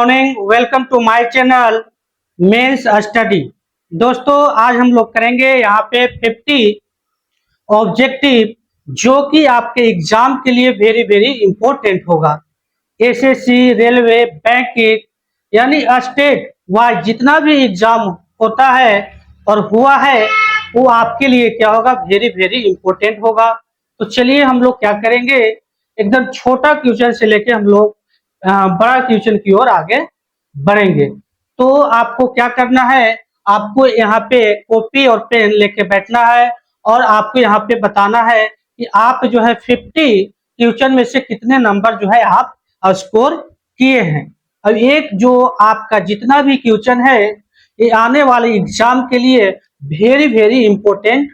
Morning, welcome to my channel mains study. दोस्तों, आज हम लोग करेंगे यहाँ पे 50 ऑब्जेक्टिव जो कि आपके एग्जाम के लिए वेरी वेरी इंपॉर्टेंट होगा। एसएससी, रेलवे, बैंकिंग यानी स्टेट वाइज जितना भी एग्जाम होता है और हुआ है वो आपके लिए क्या होगा, वेरी वेरी इंपॉर्टेंट होगा। तो चलिए हम लोग क्या करेंगे, एकदम छोटा क्वेश्चन से लेके हम लोग बड़ा क्वेश्चन की ओर आगे बढ़ेंगे। तो आपको क्या करना है, आपको यहाँ पे कॉपी और पेन लेके बैठना है और आपको यहाँ पे बताना है कि आप जो है 50 क्वेश्चन में से कितने नंबर जो है आप स्कोर किए हैं। अब एक जो आपका जितना भी क्वेश्चन है ये आने वाले एग्जाम के लिए वेरी वेरी इंपॉर्टेंट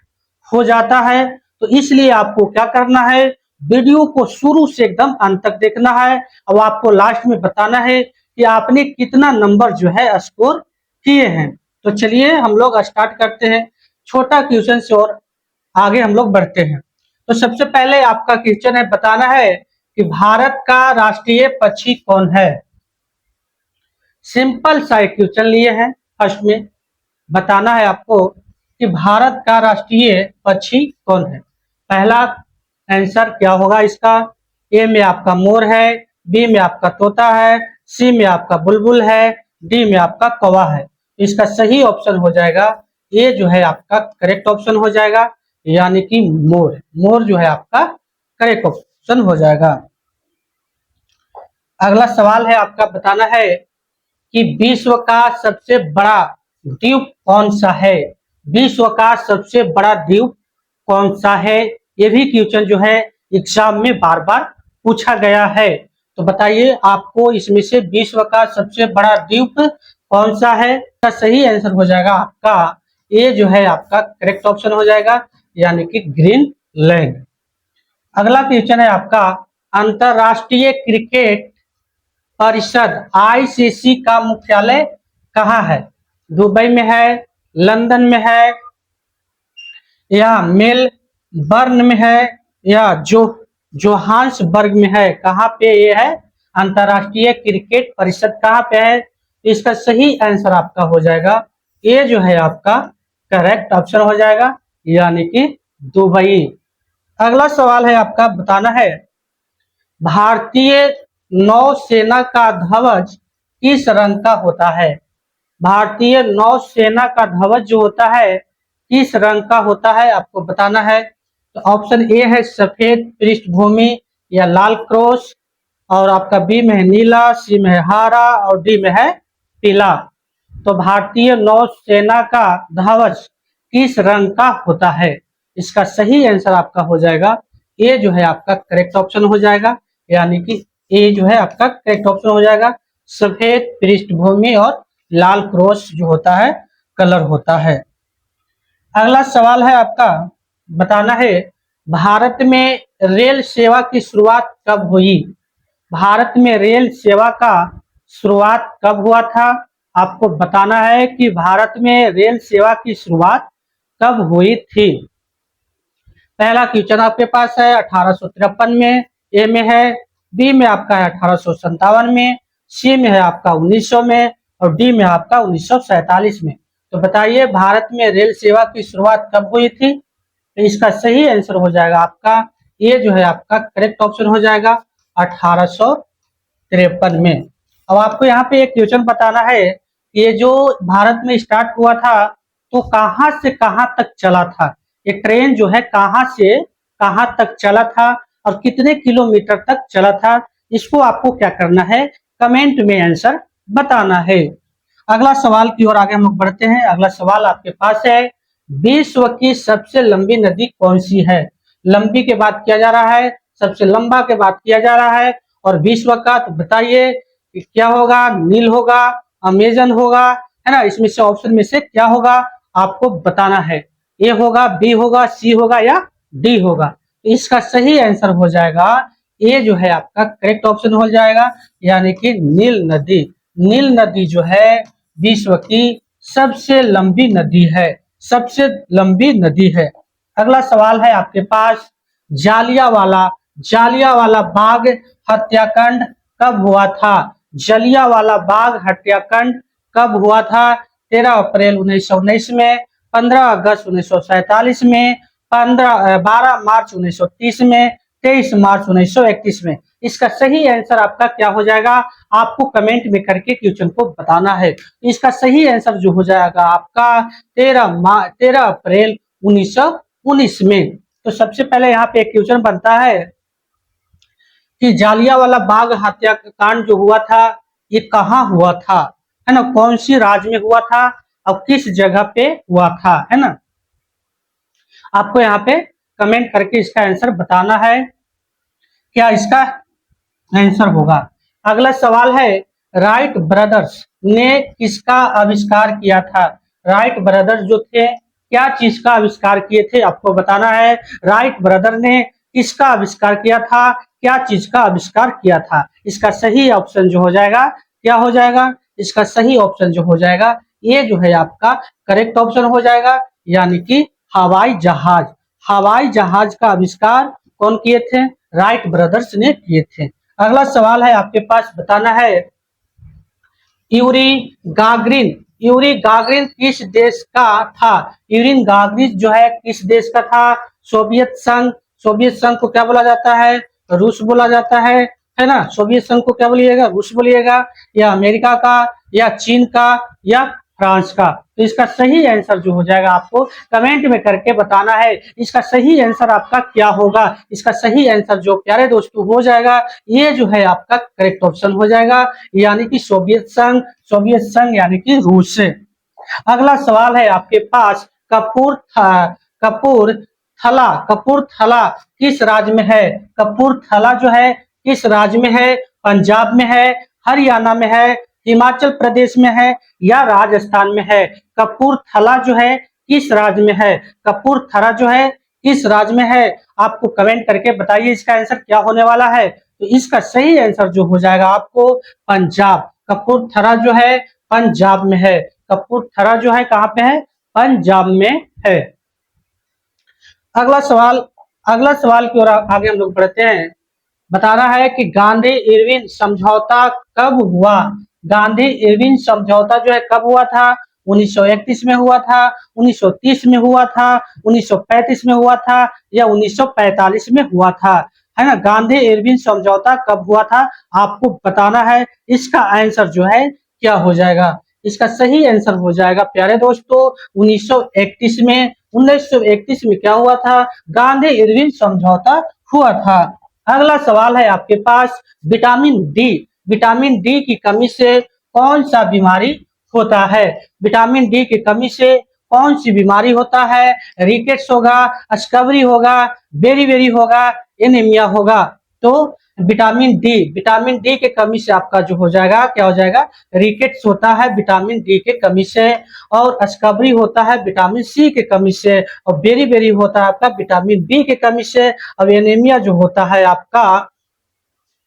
हो जाता है। तो इसलिए आपको क्या करना है, वीडियो को शुरू से एकदम अंत तक देखना है। अब आपको लास्ट में बताना है कि आपने कितना नंबर जो है स्कोर किए हैं। तो चलिए हम लोग स्टार्ट करते हैं छोटा क्वेश्चन से और आगे हम लोग बढ़ते हैं। तो सबसे पहले आपका क्वेश्चन है, बताना है कि भारत का राष्ट्रीय पक्षी कौन है। सिंपल सा एक क्वेश्चन लिए हैं। फर्स्ट में बताना है आपको कि भारत का राष्ट्रीय पक्षी कौन है। पहला आंसर क्या होगा इसका, ए में आपका मोर है, बी में आपका तोता है, सी में आपका बुलबुल है, डी में आपका कौवा है। इसका सही ऑप्शन हो जाएगा ए जो है आपका करेक्ट ऑप्शन हो जाएगा, यानी कि मोर। मोर जो है आपका करेक्ट ऑप्शन हो जाएगा। अगला सवाल है आपका, बताना है कि विश्व का सबसे बड़ा द्वीप कौन सा है। विश्व का सबसे बड़ा द्वीप कौन सा है, ये भी क्वेश्चन जो है एग्जाम में बार बार पूछा गया है। तो बताइए आपको इसमें से विश्व का सबसे बड़ा द्वीप कौन सा है। इसका सही आंसर हो जाएगा आपका ये जो है आपका करेक्ट ऑप्शन हो जाएगा, यानी कि ग्रीनलैंड। अगला क्वेश्चन है आपका, अंतरराष्ट्रीय क्रिकेट परिषद आईसीसी का मुख्यालय कहाँ है। दुबई में है, लंदन में है, या मेलबर्न में है, या जोहान्सबर्ग में है। कहाँ पे ये है, अंतरराष्ट्रीय क्रिकेट परिषद कहाँ पे है। इसका सही आंसर आपका हो जाएगा ये जो है आपका करेक्ट ऑप्शन हो जाएगा, यानी कि दुबई। अगला सवाल है आपका, बताना है भारतीय नौसेना का ध्वज किस रंग का होता है। भारतीय नौसेना का ध्वज जो होता है किस रंग का होता है, आपको बताना है। तो ऑप्शन ए है सफेद पृष्ठभूमि या लाल क्रॉस, और आपका बी में है नीला, सी में है हरा और डी में है पीला। तो भारतीय नौसेना का ध्वज किस रंग का होता है, इसका सही आंसर आपका हो जाएगा ये जो है आपका करेक्ट ऑप्शन हो जाएगा, यानी कि ये जो है आपका करेक्ट ऑप्शन हो जाएगा। सफेद पृष्ठभूमि और लाल क्रॉस जो होता है कलर होता है। अगला सवाल है आपका, बताना है भारत में रेल सेवा की शुरुआत कब हुई। भारत में रेल सेवा का शुरुआत कब हुआ था, आपको बताना है कि भारत में रेल सेवा की शुरुआत कब हुई थी। पहला क्वेश्चन आपके पास है 1853 में, ए में है, बी में आपका है 1857 में, सी में है आपका 1900 में और डी में आपका 1947 में। तो बताइए भारत में रेल सेवा की शुरुआत कब हुई थी। तो इसका सही आंसर हो जाएगा आपका ये जो है आपका करेक्ट ऑप्शन हो जाएगा 1853 में। अब आपको यहाँ पे एक क्वेश्चन बताना है, ये जो भारत में स्टार्ट हुआ था तो कहाँ से कहाँ तक चला था। ये ट्रेन जो है कहाँ से कहाँ तक चला था और कितने किलोमीटर तक चला था, इसको आपको क्या करना है, कमेंट में आंसर बताना है। अगला सवाल की ओर आगे हम लोग बढ़ते हैं। अगला सवाल आपके पास है, विश्व की सबसे लंबी नदी कौन सी है। लंबी के बात किया जा रहा है, सबसे लंबा के बात किया जा रहा है और विश्व का, तो बताइए कि क्या होगा, नील होगा, अमेजन होगा, है ना। इसमें से ऑप्शन में से क्या होगा आपको बताना है, ए होगा, बी होगा, सी होगा या डी होगा। तो इसका सही आंसर हो जाएगा ये जो है आपका करेक्ट ऑप्शन हो जाएगा, यानी कि नील नदी। नील नदी जो है विश्व की सबसे लंबी नदी है, सबसे लंबी नदी है। अगला सवाल है आपके पास, जालियांवाला बाग हत्याकांड कब हुआ था। जलियांवाला बाग हत्याकांड कब हुआ था? 13 अप्रैल 1919 में, 15 अगस्त 1947 में, 12 मार्च 1930 में, 23 मार्च 1931 में। इसका सही आंसर आपका क्या हो जाएगा? आपको कमेंट में करके क्वेश्चन को बताना है। इसका सही आंसर जो हो जाएगा आपका 13 अप्रैल 1919 में। तो सबसे पहले यहाँ पे एक क्वेश्चन बनता है कि जालियांवाला बाग हत्याकांड जो हुआ था ये कहाँ हुआ था, है ना, कौन सी राज्य में हुआ था और किस जगह पे हुआ था, है ना। आपको यहाँ पे कमेंट करके इसका आंसर बताना है, क्या इसका आंसर होगा। अगला सवाल है, राइट ब्रदर्स ने किसका आविष्कार किया था? राइट ब्रदर्स जो थे क्या चीज का आविष्कार किए थे, आपको बताना है। राइट ब्रदर ने किसका आविष्कार किया था, क्या चीज का आविष्कार किया था? इसका सही ऑप्शन जो हो जाएगा क्या हो जाएगा? इसका सही ऑप्शन जो हो जाएगा ये जो है आपका करेक्ट ऑप्शन हो जाएगा, यानी कि हवाई जहाज। हवाई जहाज का आविष्कार कौन किए थे? राइट ब्रदर्स ने किए थे। अगला सवाल है आपके पास, बताना है यूरी गागरिन। यूरी गागरिन किस देश का था? यूरी गागरिन जो है किस देश का था? सोवियत संघ। सोवियत संघ को क्या बोला जाता है? रूस बोला जाता है ना। सोवियत संघ को क्या बोलिएगा? रूस बोलिएगा, या अमेरिका का, या चीन का, या फ्रांस का। तो इसका सही आंसर जो हो जाएगा आपको कमेंट में करके बताना है। इसका सही आंसर आपका क्या होगा? इसका सही आंसर जो प्यारे दोस्तों हो जाएगा ये जो है आपका करेक्ट ऑप्शन हो जाएगा, यानी कि सोवियत संघ। सोवियत संघ यानी कि रूस। अगला सवाल है आपके पास, कपूरथला। कपूरथला किस राज्य में है? कपूरथला जो है किस राज्य में है? पंजाब में है, हरियाणा में है, हिमाचल प्रदेश में है, या राजस्थान में है? कपूरथला जो है किस राज्य में है? कपूरथला जो है किस राज्य में है? आपको कमेंट करके बताइए इसका आंसर क्या होने वाला है। तो इसका सही आंसर जो हो जाएगा आपको पंजाब। कपूरथला जो है पंजाब में है। कपूरथला जो है कहाँ पे है? पंजाब में है। अगला सवाल की ओर आगे हम लोग बढ़ते हैं। बताना है कि गांधी इरविन समझौता कब हुआ? गांधी इरविन समझौता जो है कब हुआ था? 1931 में हुआ था, 1930 में हुआ था, 1935 में हुआ था, या 1945 में हुआ था, है ना। गांधी इरविन समझौता कब हुआ था आपको बताना है। इसका आंसर जो है क्या हो जाएगा? इसका सही आंसर हो जाएगा प्यारे दोस्तों 1931 में। 1931 में क्या हुआ था? गांधी इरविन समझौता हुआ था। अगला सवाल है आपके पास, विटामिन डी। विटामिन डी की कमी से कौन सा बीमारी होता है? विटामिन डी की कमी से कौन सी बीमारी होता है? रिकेट्स होगा, स्कर्वी होगा, बेरी होगा, एनीमिया होगा। तो विटामिन डी के कमी से आपका जो हो जाएगा क्या हो जाएगा? रिकेट्स होता है विटामिन डी के कमी से, और स्कर्वी होता है विटामिन सी के कमी से, और बेरी होता है आपका विटामिन बी के कमी से, और एनीमिया जो होता है आपका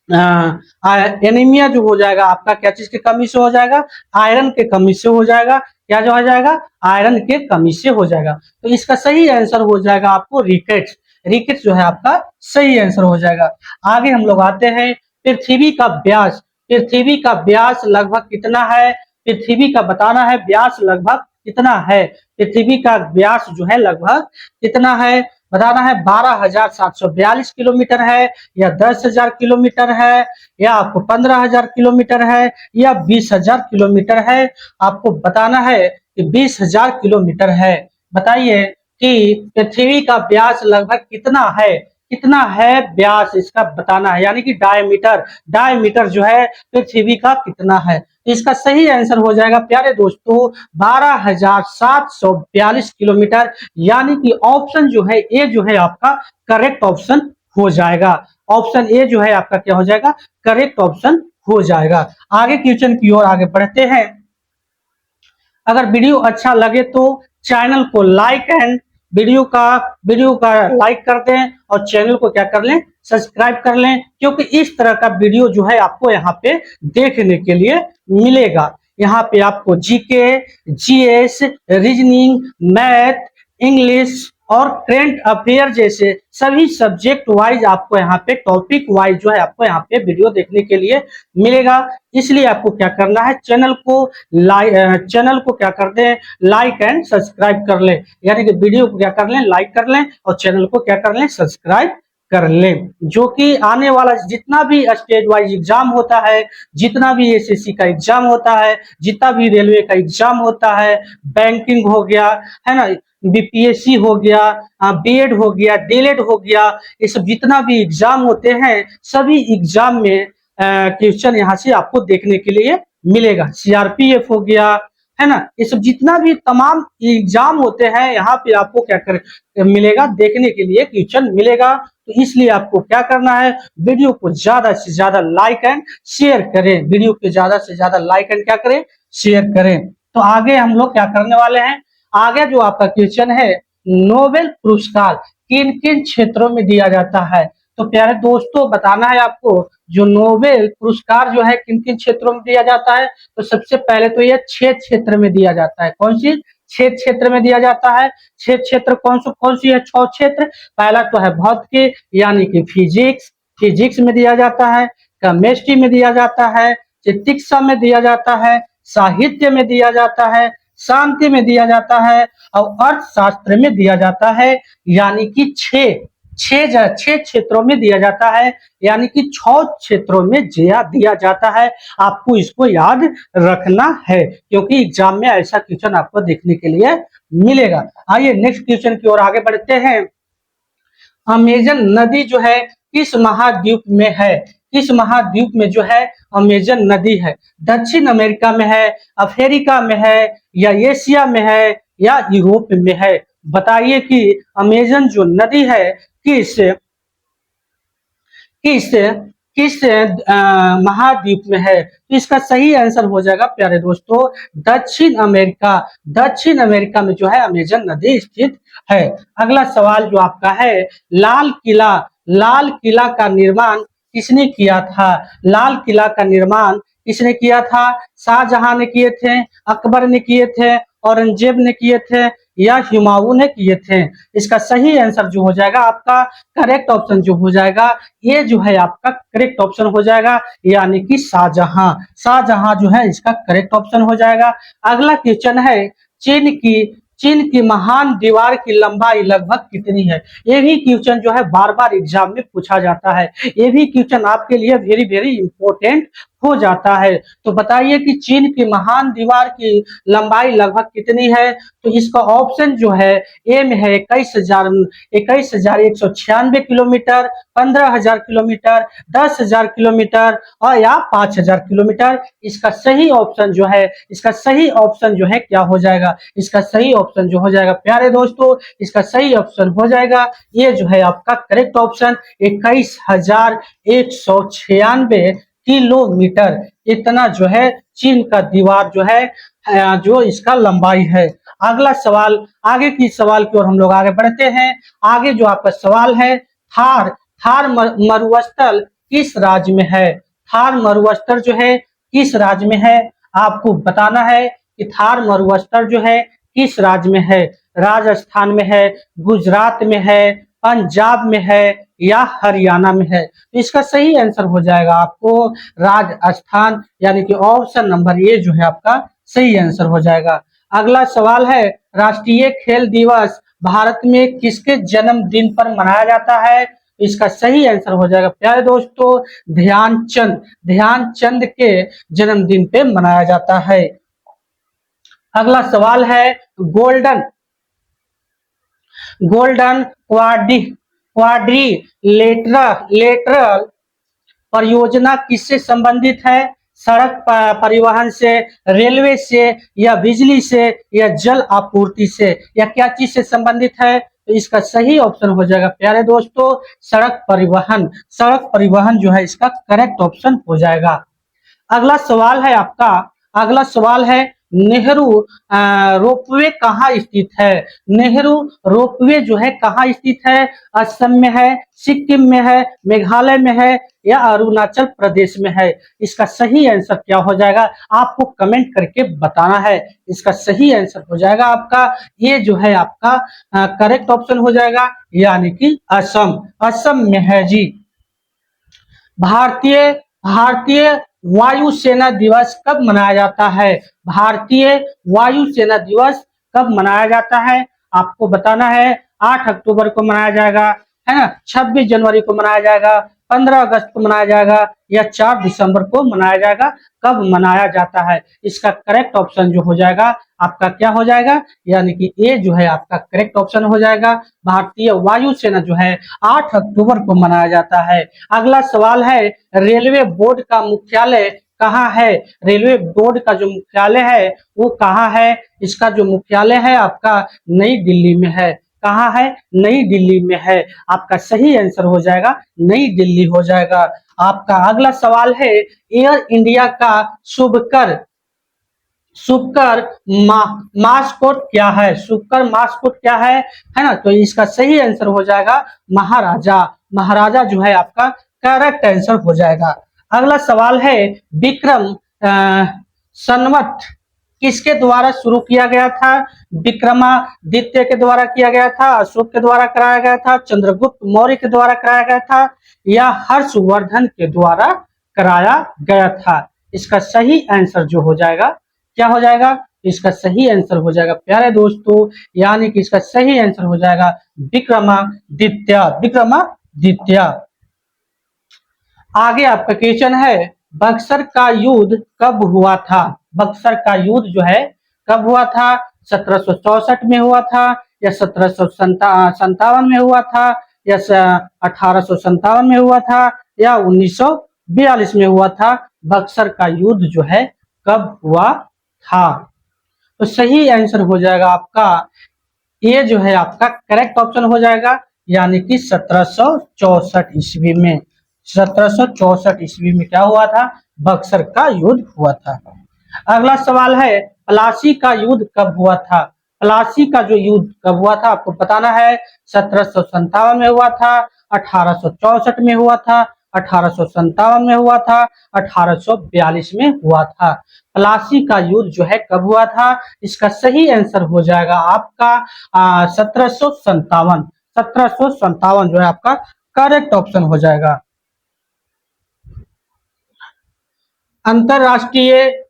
एनीमिया जो हो जाएगा आपका क्या चीज की कमी से हो जाएगा? आयरन के कमी से हो जाएगा। क्या जो हो जाएगा? आयरन के कमी से हो जाएगा। तो इसका सही आंसर हो जाएगा आपको रिकेट्स। रिकेट्स जो है आपका सही आंसर हो जाएगा। आगे हम लोग आते हैं, पृथ्वी का व्यास। पृथ्वी का व्यास लगभग कितना है? पृथ्वी का बताना है व्यास लगभग कितना है? पृथ्वी का व्यास जो है लगभग कितना है बताना है। 12,742 किलोमीटर है, या 10,000 किलोमीटर है, या आपको 15,000 किलोमीटर है, या 20,000 किलोमीटर है? आपको बताना है कि 20,000 किलोमीटर है। बताइए कि पृथ्वी का व्यास लगभग कितना है? कितना है व्यास इसका बताना है, यानी कि डायमीटर। डायमीटर जो है पृथ्वी का कितना है? इसका सही आंसर हो जाएगा प्यारे दोस्तों 12,742 किलोमीटर, यानी कि ऑप्शन जो है ए जो है आपका करेक्ट ऑप्शन हो जाएगा। ऑप्शन ए जो है आपका क्या हो जाएगा? करेक्ट ऑप्शन हो जाएगा। आगे क्वेश्चन की ओर आगे बढ़ते हैं। अगर वीडियो अच्छा लगे तो चैनल को लाइक एंड वीडियो का लाइक कर दें, और चैनल को क्या कर लें? सब्सक्राइब कर लें, क्योंकि इस तरह का वीडियो जो है आपको यहाँ पे देखने के लिए मिलेगा। यहाँ पे आपको GK, GS, reasoning, math, English और करेंट अफेयर जैसे सभी सब्जेक्ट वाइज आपको यहाँ पे टॉपिक वाइज जो है आपको यहाँ पे वीडियो देखने के लिए मिलेगा। इसलिए आपको क्या करना है, चैनल को क्या करते हैं, लाइक एंड सब्सक्राइब कर लें, यानी कि वीडियो को क्या कर लें, लाइक कर लें और चैनल को क्या कर लें, सब्सक्राइब कर लें, जो कि आने वाला जितना भी स्टेट वाइज एग्जाम होता है, जितना भी एसएससी का एग्जाम होता है, जितना भी रेलवे का एग्जाम होता है, बैंकिंग हो गया, है ना, बीपीएससी हो गया, बीएड हो गया, डीएलएड हो गया, ये सब जितना भी एग्जाम होते हैं सभी एग्जाम में क्वेश्चन यहाँ से आपको देखने के लिए मिलेगा। सीआरपीएफ हो गया, है ना, ये सब जितना भी तमाम एग्जाम होते हैं यहाँ पे आपको क्या कर मिलेगा, देखने के लिए क्वेश्चन मिलेगा। तो इसलिए आपको क्या करना है, वीडियो को ज्यादा से ज्यादा लाइक एंड शेयर करें, वीडियो को ज्यादा से ज्यादा लाइक एंड क्या करें, शेयर करें। तो आगे हम लोग क्या करने वाले हैं, आगे जो आपका क्वेश्चन है, नोबेल पुरस्कार किन किन क्षेत्रों में दिया जाता है। तो प्यारे दोस्तों बताना है आपको, जो नोबेल पुरस्कार जो है किन किन क्षेत्रों में दिया जाता है। तो सबसे पहले तो यह 6 क्षेत्र में दिया जाता है। कौन सी 6 क्षेत्र में दिया जाता है, 6 क्षेत्र कौन सी है, 6 क्षेत्र। पहला तो है भौतिकी यानी कि फिजिक्स में दिया जाता है, केमिस्ट्री में दिया जाता है, चिकित्सा में दिया जाता है, साहित्य में दिया जाता है, शांति में दिया जाता है और अर्थशास्त्र में दिया जाता है। यानी कि छह क्षेत्रों में दिया जाता है, यानी कि 6 क्षेत्रों में दिया जाता है। आपको इसको याद रखना है क्योंकि एग्जाम में ऐसा क्वेश्चन आपको देखने के लिए मिलेगा। आइए नेक्स्ट क्वेश्चन की ओर आगे बढ़ते हैं। अमेजन नदी जो है किस महाद्वीप में है, किस महाद्वीप में जो है अमेजन नदी है। दक्षिण अमेरिका में है, अफ्रीका में है, या एशिया में है, या यूरोप में है। बताइए कि अमेजन जो नदी है किस किस किस महाद्वीप में है। तो इसका सही आंसर हो जाएगा प्यारे दोस्तों दक्षिण अमेरिका में जो है अमेजन नदी स्थित है। अगला सवाल जो आपका है, लाल किला का निर्माण किसने किया था। लाल किला का निर्माण किसने किया था, शाहजहां ने किए थे, अकबर ने किए थे, औरंगजेब ने किए थे, या हुमायूं ने किए थे। इसका सही आंसर जो हो जाएगा आपका करेक्ट ऑप्शन जो हो जाएगा, ये जो है आपका करेक्ट ऑप्शन हो जाएगा, यानी कि शाहजहां जो है इसका करेक्ट ऑप्शन हो जाएगा। अगला क्वेश्चन है, चीन की महान दीवार की लंबाई लगभग कितनी है। ये भी क्वेश्चन जो है बार बार एग्जाम में पूछा जाता है, ये भी क्वेश्चन आपके लिए वेरी वेरी इंपॉर्टेंट हो जाता है। तो बताइए कि चीन की महान दीवार की लंबाई लगभग कितनी है। तो इसका ऑप्शन जो है ए में है 21,196 किलोमीटर, 15,000 किलोमीटर, 10,000 किलोमीटर और या 5,000 किलोमीटर। इसका सही ऑप्शन जो है, इसका सही ऑप्शन जो है क्या हो जाएगा, इसका सही ऑप्शन जो हो जाएगा प्यारे दोस्तों, इसका सही ऑप्शन हो जाएगा ये जो है आपका करेक्ट ऑप्शन 21,196 किलोमीटर। इतना जो है चीन का दीवार जो है जो इसका लंबाई है। अगला सवाल, आगे की सवाल की ओर हम लोग आगे बढ़ते हैं। आगे जो आपका सवाल है, थार मरुस्थल किस राज्य में है। थार मरुस्थल जो है किस राज्य में है, आपको बताना है कि थार मरुस्थल जो है किस राज्य में है। राजस्थान में है, गुजरात में है, पंजाब में है, या हरियाणा में है। तो इसका सही आंसर हो जाएगा आपको राजस्थान, यानी कि ऑप्शन नंबर ए जो है आपका सही आंसर हो जाएगा। अगला सवाल है, राष्ट्रीय खेल दिवस भारत में किसके जन्मदिन पर मनाया जाता है। इसका सही आंसर हो जाएगा प्यारे दोस्तों ध्यानचंद के जन्मदिन पे मनाया जाता है। अगला सवाल है, गोल्डन क्वाड्रिलेटरल परियोजना किससे संबंधित है। सड़क परिवहन से, रेलवे से, या बिजली से, या जल आपूर्ति से, या क्या चीज से संबंधित है। तो इसका सही ऑप्शन हो जाएगा प्यारे दोस्तों सड़क परिवहन जो है इसका करेक्ट ऑप्शन हो जाएगा। अगला सवाल है आपका, अगला सवाल है, नेहरू रोपवे कहाँ स्थित है। नेहरू रोपवे जो है कहाँ स्थित है, असम में है, सिक्किम में है, मेघालय में है, या अरुणाचल प्रदेश में है। इसका सही आंसर क्या हो जाएगा, आपको कमेंट करके बताना है। इसका सही आंसर हो जाएगा आपका ये जो है आपका करेक्ट ऑप्शन हो जाएगा, यानी कि असम। असम में है जी। भारतीय भारतीय वायुसेना दिवस कब मनाया जाता है? भारतीय वायुसेना दिवस कब मनाया जाता है? आपको बताना है। 8 अक्टूबर को मनाया जाएगा, है ना, 26 जनवरी को मनाया जाएगा, 15 अगस्त को मनाया जाएगा, या 4 दिसंबर को मनाया जाएगा। कब मनाया जाता है? इसका करेक्ट ऑप्शन जो हो जाएगा आपका क्या हो जाएगा, यानी कि ए जो है आपका करेक्ट ऑप्शन हो जाएगा। भारतीय वायुसेना जो है 8 अक्टूबर को मनाया जाता है। अगला सवाल है, रेलवे बोर्ड का मुख्यालय कहाँ है? रेलवे बोर्ड का जो मुख्यालय है वो कहाँ है? इसका जो मुख्यालय है आपका नई दिल्ली में है। कहाँ है? नई दिल्ली में है। आपका सही आंसर हो जाएगा नई दिल्ली हो जाएगा। आपका अगला सवाल है, एयर इंडिया का शुभकर शुभकर मास्कोट क्या है? शुभकर मास्कोट क्या है ना? तो इसका सही आंसर हो जाएगा महाराजा। महाराजा जो है आपका करेक्ट आंसर हो जाएगा। अगला सवाल है, विक्रम संवत किसके द्वारा शुरू किया गया था? विक्रमादित्य के द्वारा किया गया था, अशोक के द्वारा कराया गया था, चंद्रगुप्त मौर्य के द्वारा कराया गया था, या हर्षवर्धन के द्वारा कराया गया था? इसका सही आंसर जो हो जाएगा क्या हो जाएगा? इसका सही आंसर हो जाएगा प्यारे दोस्तों, यानी कि इसका सही आंसर हो जाएगा विक्रमादित्य। विक्रमादित्य। आगे आपका क्वेश्चन है, बक्सर का युद्ध कब हुआ था? बक्सर का युद्ध जो है कब हुआ था? 1764 में हुआ था, या 1757 में हुआ था, या 1857 में हुआ था, या 1942 में हुआ था? बक्सर का युद्ध जो है कब हुआ था? तो सही आंसर हो जाएगा आपका ये जो है आपका करेक्ट ऑप्शन हो जाएगा, यानी कि 1764 ईस्वी में। 1764 ईस्वी में क्या हुआ था? बक्सर का युद्ध हुआ था। अगला सवाल है, प्लासी का युद्ध कब हुआ था? प्लासी का जो युद्ध कब हुआ था आपको बताना है। 1757 में हुआ था, 1864 में हुआ था, 1857 में हुआ था, 1842 में हुआ था। प्लासी का युद्ध जो है कब हुआ था? इसका सही आंसर हो जाएगा आपका 1757। 1757 जो है आपका करेक्ट ऑप्शन हो जाएगा। अंतरराष्ट्रीय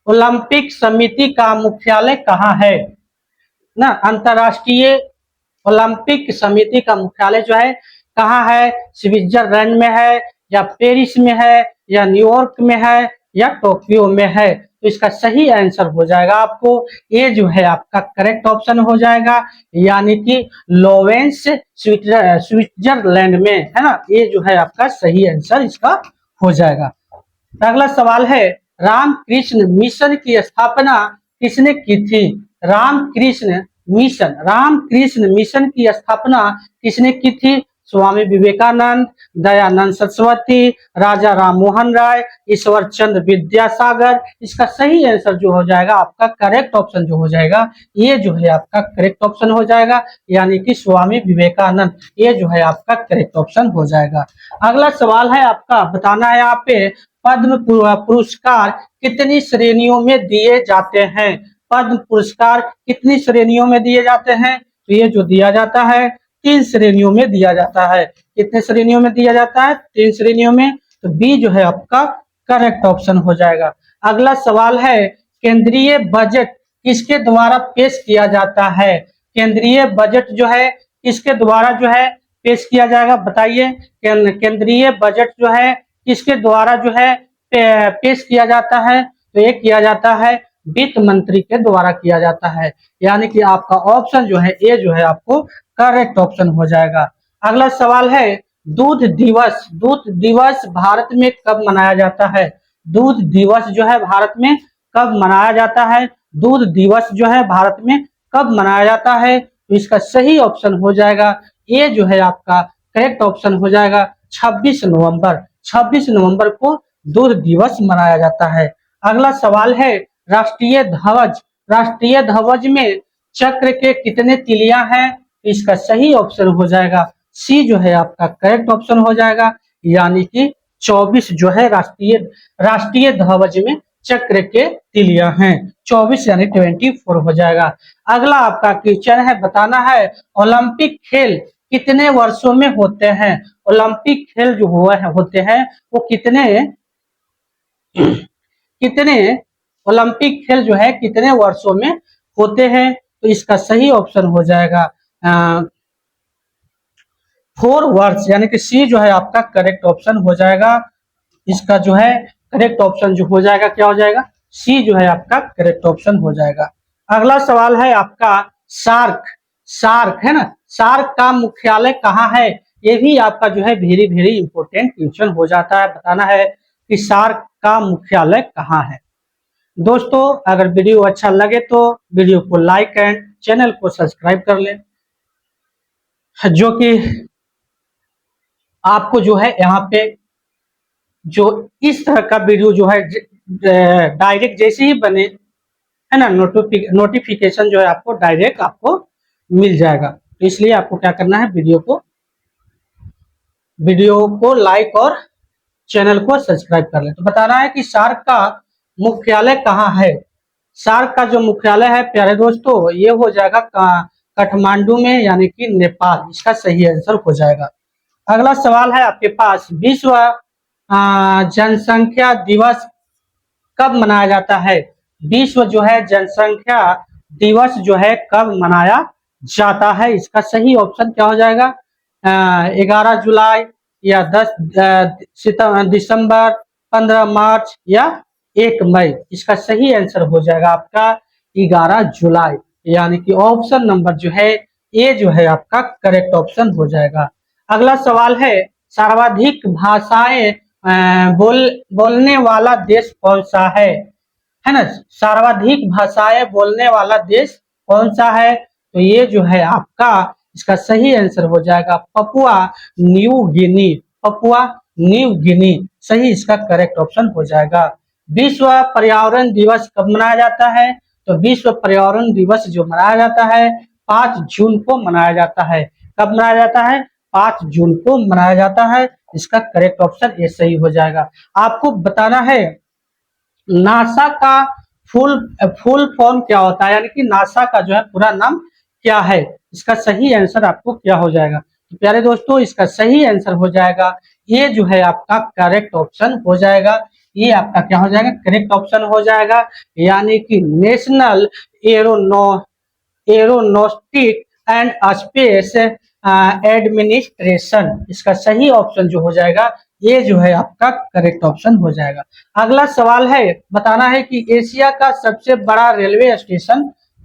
ओलंपिक समिति का मुख्यालय कहाँ है? ना, अंतरराष्ट्रीय ओलंपिक समिति का मुख्यालय जो है कहाँ है? स्विट्जरलैंड में है, या पेरिस में है, या न्यूयॉर्क में है, या टोक्यो में है? तो इसका सही आंसर हो जाएगा आपको ये जो है आपका करेक्ट ऑप्शन हो जाएगा, यानी कि लोवेंस स्विट्जरलैंड में, है ना। ये जो है आपका सही आंसर इसका हो जाएगा। अगला सवाल है, रामकृष्ण मिशन की स्थापना किसने की थी? रामकृष्ण मिशन की स्थापना किसने की थी? स्वामी विवेकानंद, दयानंद सरस्वती, राजा राम मोहन राय, ईश्वर चंद्र विद्यासागर? इसका सही आंसर जो हो जाएगा आपका करेक्ट ऑप्शन जो हो जाएगा ये जो है आपका करेक्ट ऑप्शन हो जाएगा, यानी कि स्वामी विवेकानंद। ये जो है आपका करेक्ट ऑप्शन हो जाएगा। अगला सवाल है आपका बताना है यहाँ पे, पद्म पुरस्कार कितनी श्रेणियों में दिए जाते हैं? पद्म पुरस्कार कितनी श्रेणियों में दिए जाते हैं? तो ये जो दिया जाता है 3 श्रेणियों में दिया जाता है। कितने श्रेणियों में दिया जाता है? 3 श्रेणियों में। तो बी जो है आपका करेक्ट ऑप्शन हो जाएगा। अगला सवाल है, केंद्रीय बजट किसके द्वारा पेश किया जाता है? केंद्रीय बजट जो है किसके द्वारा जो है पेश किया जाएगा बताइए। केंद्रीय बजट जो है किसके द्वारा जो है पेश किया जाता है? तो ये किया जाता है वित्त मंत्री के द्वारा किया जाता है, यानी कि आपका ऑप्शन जो है ए जो है आपको करेक्ट ऑप्शन हो जाएगा। अगला सवाल है, दूध दिवस भारत में कब मनाया जाता है? दूध दिवस जो है भारत में कब मनाया जाता है? दूध दिवस जो है भारत में कब मनाया जाता है? तो इसका सही ऑप्शन हो जाएगा ये जो है आपका करेक्ट ऑप्शन हो जाएगा 26 नवंबर। 26 नवंबर को दूध दिवस मनाया जाता है। अगला सवाल है, राष्ट्रीय ध्वज में चक्र के कितने तिलियां हैं? इसका सही ऑप्शन हो जाएगा सी जो है आपका करेक्ट ऑप्शन हो जाएगा, यानी कि 24 जो है राष्ट्रीय ध्वज में चक्र के तिलियां हैं। 24 यानी 24 हो जाएगा। अगला आपका क्वेश्चन है, बताना है ओलंपिक खेल कितने वर्षों में होते हैं। ओलंपिक खेल जो होते हैं वो कितने ओलंपिक खेल जो है कितने वर्षों में होते हैं। तो इसका सही ऑप्शन हो जाएगा 4 वर्ष, यानी कि सी जो है आपका करेक्ट ऑप्शन हो जाएगा। इसका जो है करेक्ट ऑप्शन जो हो जाएगा क्या हो जाएगा, सी जो है आपका करेक्ट ऑप्शन हो जाएगा। अगला सवाल है आपका सार्क है ना, सार्क का मुख्यालय कहाँ है। ये भी आपका जो है वेरी वेरी इंपॉर्टेंट क्वेश्चन हो जाता है। बताना है कि सार्क का मुख्यालय कहाँ है। दोस्तों अगर वीडियो अच्छा लगे तो वीडियो को लाइक एंड चैनल को सब्सक्राइब कर लें, जो कि आपको जो है यहाँ पे जो इस तरह का वीडियो जो है डायरेक्ट जैसे ही बने है ना, नोटिफिकेशन जो है आपको डायरेक्ट आपको मिल जाएगा। तो इसलिए आपको क्या करना है, वीडियो को लाइक और चैनल को सब्सक्राइब कर ले। तो बताना है कि सार्क का मुख्यालय कहाँ है। सार्क का जो मुख्यालय है प्यारे दोस्तों ये हो जाएगा काठमांडू में, यानी कि नेपाल। इसका सही आंसर हो जाएगा। अगला सवाल है आपके पास, विश्व जनसंख्या दिवस कब मनाया जाता है। विश्व जो है जनसंख्या दिवस जो है कब मनाया जाता है। इसका सही ऑप्शन क्या हो जाएगा, 11 जुलाई या 10 दिसंबर, 15 मार्च या 1 मई। इसका सही आंसर हो जाएगा आपका 11 जुलाई, यानी कि ऑप्शन नंबर जो है ए जो है आपका करेक्ट ऑप्शन हो जाएगा। अगला सवाल है, सर्वाधिक भाषाएं बोलने वाला देश कौन सा है ना। सर्वाधिक भाषाएं बोलने वाला देश कौन सा है। तो ये जो है आपका इसका सही आंसर हो जाएगा पपुआ न्यू गिनी। सही इसका करेक्ट ऑप्शन हो जाएगा। विश्व पर्यावरण दिवस कब मनाया जाता है। तो विश्व पर्यावरण दिवस जो मनाया जाता है 5 जून को मनाया जाता है। कब मनाया जाता है, 5 जून को मनाया जाता है। इसका करेक्ट ऑप्शन ये सही हो जाएगा। आपको बताना है नासा का फुल फॉर्म क्या होता है, यानी कि नासा का जो है पूरा नाम क्या है। इसका सही आंसर आपको क्या हो जाएगा। तो प्यारे दोस्तों इसका सही आंसर हो जाएगा ये जो है आपका करेक्ट ऑप्शन हो जाएगा। ये आपका क्या हो जाएगा, करेक्ट ऑप्शन हो जाएगा, यानी कि नेशनल एरोनॉस्टिक एंड स्पेस एडमिनिस्ट्रेशन। इसका सही ऑप्शन जो हो जाएगा ये जो है आपका करेक्ट ऑप्शन हो जाएगा। अगला सवाल है, बताना है कि एशिया का सबसे बड़ा रेलवे स्टेशन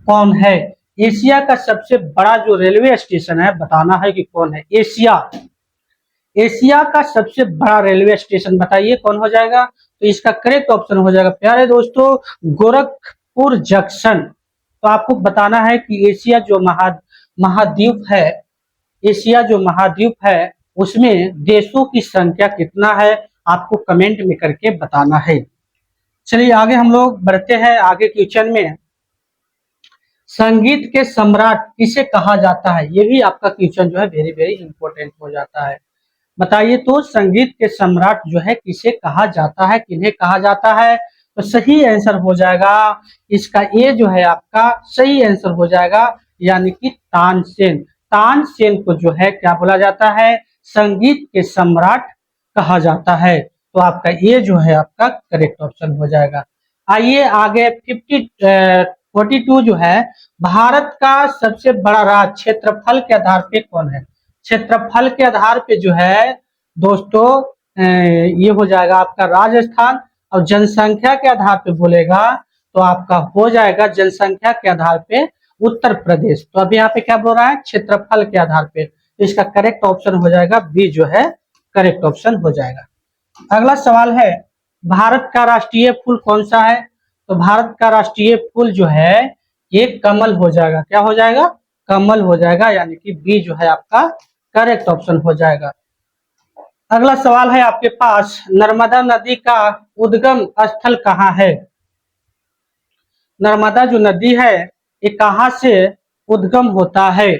कौन है। एशिया का सबसे बड़ा जो रेलवे स्टेशन है बताना है कि कौन है। एशिया का सबसे बड़ा रेलवे स्टेशन बताइए कौन हो जाएगा। तो इसका करेक्ट ऑप्शन हो जाएगा प्यारे दोस्तों गोरखपुर जंक्शन। तो आपको बताना है कि एशिया जो महाद्वीप है, एशिया जो महाद्वीप है उसमें देशों की संख्या कितना है, आपको कमेंट में करके बताना है। चलिए आगे हम लोग बढ़ते हैं आगे क्वेश्चन में। संगीत के सम्राट किसे कहा जाता है। ये भी आपका क्वेश्चन जो है वेरी वेरी इंपॉर्टेंट हो जाता है। बताइए तो संगीत के सम्राट जो है किसे कहा जाता है, किन्हें कहा जाता है। तो सही आंसर हो जाएगा इसका ये जो है आपका सही आंसर हो जाएगा, यानी कि तानसेन। तानसेन को जो है क्या बोला जाता है, संगीत के सम्राट कहा जाता है। तो आपका ये जो है आपका करेक्ट ऑप्शन हो जाएगा। आइए आगे 42 जो है, भारत का सबसे बड़ा राज्य क्षेत्रफल के आधार पे कौन है। क्षेत्रफल के आधार पे जो है दोस्तों ये हो जाएगा आपका राजस्थान, और जनसंख्या के आधार पे बोलेगा तो आपका हो जाएगा जनसंख्या के आधार पे उत्तर प्रदेश। तो अभी यहाँ पे क्या बोल रहा है, क्षेत्रफल के आधार पे। तो इसका करेक्ट ऑप्शन हो जाएगा बी जो है करेक्ट ऑप्शन हो जाएगा। अगला सवाल है, भारत का राष्ट्रीय फूल कौन सा है। तो भारत का राष्ट्रीय फूल जो है ये कमल हो जाएगा। क्या हो जाएगा, कमल हो जाएगा, यानी कि बी जो है आपका करेक्ट ऑप्शन हो जाएगा। अगला सवाल है आपके पास, नर्मदा नदी का उद्गम स्थल कहाँ है। नर्मदा जो नदी है ये कहाँ से उद्गम होता है।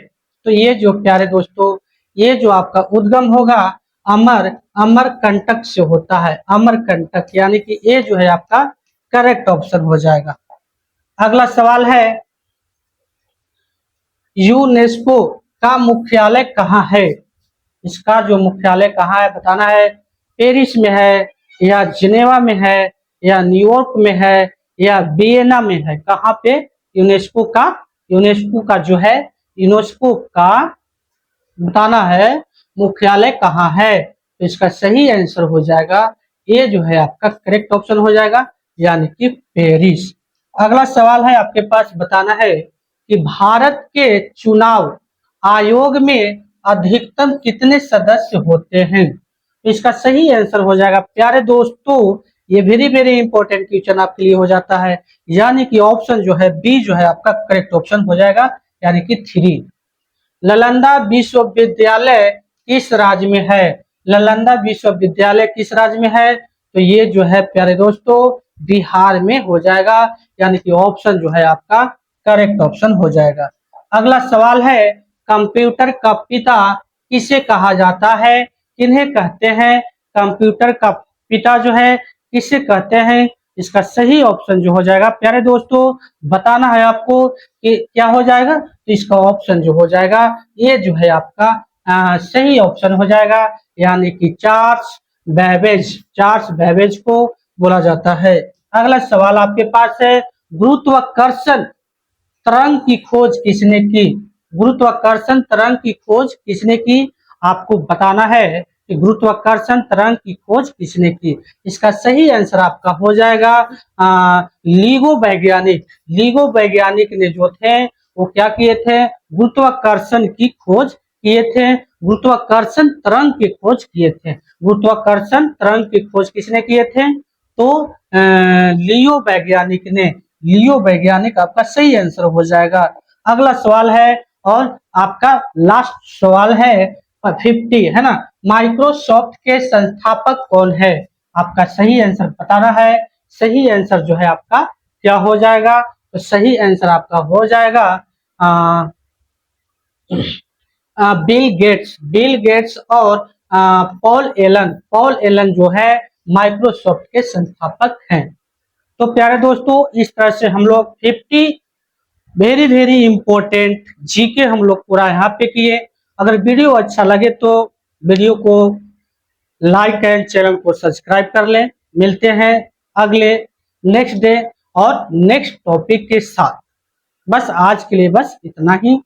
तो ये जो प्यारे दोस्तों ये जो आपका उद्गम होगा अमरकंटक से होता है, अमरकंटक, यानी कि ये जो है आपका करेक्ट ऑप्शन हो जाएगा। अगला सवाल है, यूनेस्को का मुख्यालय कहाँ है? इसका जो मुख्यालय कहाँ है बताना है। पेरिस में है, या जिनेवा में है, या न्यूयॉर्क में है, या वियना में है? कहाँ पे यूनेस्को का जो है, यूनेस्को का बताना है मुख्यालय कहाँ है। तो इसका सही आंसर हो जाएगा, ये जो है आपका करेक्ट ऑप्शन हो जाएगा, यानी कि पेरिस। अगला सवाल है आपके पास, बताना है कि भारत के चुनाव आयोग में अधिकतम कितने सदस्य होते हैं? तो इसका सही आंसर हो जाएगा प्यारे दोस्तों, ये वेरी वेरी इंपॉर्टेंट क्वेश्चन आपके लिए हो जाता है, यानी कि ऑप्शन जो है बी जो है आपका करेक्ट ऑप्शन हो जाएगा, यानी कि 3। नालंदा विश्वविद्यालय किस राज्य में है? नालंदा विश्वविद्यालय किस राज्य में है? तो ये जो है प्यारे दोस्तों बिहार में हो जाएगा, यानी कि ऑप्शन जो है आपका करेक्ट ऑप्शन हो जाएगा। अगला सवाल है, कंप्यूटर का पिता किसे कहा जाता है? किन्हें कहते हैं? कंप्यूटर का पिता जो है किसे कहते हैं? इसका सही ऑप्शन जो हो जाएगा प्यारे दोस्तों, बताना है आपको कि क्या हो जाएगा। तो इसका ऑप्शन जो हो जाएगा, ये जो है आपका सही ऑप्शन हो जाएगा, यानी कि चार्ल्स बेबेज को बोला जाता है। अगला सवाल आपके पास है, गुरुत्वाकर्षण तरंग की खोज किसने की? गुरुत्वाकर्षण तरंग की खोज किसने की? आपको बताना है कि गुरुत्वाकर्षण तरंग की खोज किसने की। इसका सही आंसर आपका हो जाएगा लीगो वैज्ञानिक ने जो थे वो क्या किए थे? गुरुत्वाकर्षण की खोज किए थे, गुरुत्वाकर्षण तरंग की खोज किए थे। गुरुत्वाकर्षण तरंग की खोज किसने किए थे? तो लियो वैज्ञानिक आपका सही आंसर हो जाएगा। अगला सवाल है, और आपका लास्ट सवाल है 50 है ना, माइक्रोसॉफ्ट के संस्थापक कौन है? आपका सही आंसर बताना है। सही आंसर जो है आपका क्या हो जाएगा? तो सही आंसर आपका हो जाएगा बिल गेट्स और पॉल एलन जो है माइक्रोसॉफ्ट के संस्थापक हैं। तो प्यारे दोस्तों, इस तरह से हम लोग 50 वेरी वेरी इंपॉर्टेंट जीके हम लोग पूरा यहाँ पे किए। अगर वीडियो अच्छा लगे तो वीडियो को लाइक एंड चैनल को सब्सक्राइब कर लें। मिलते हैं अगले नेक्स्ट डे और नेक्स्ट टॉपिक के साथ। बस आज के लिए बस इतना ही।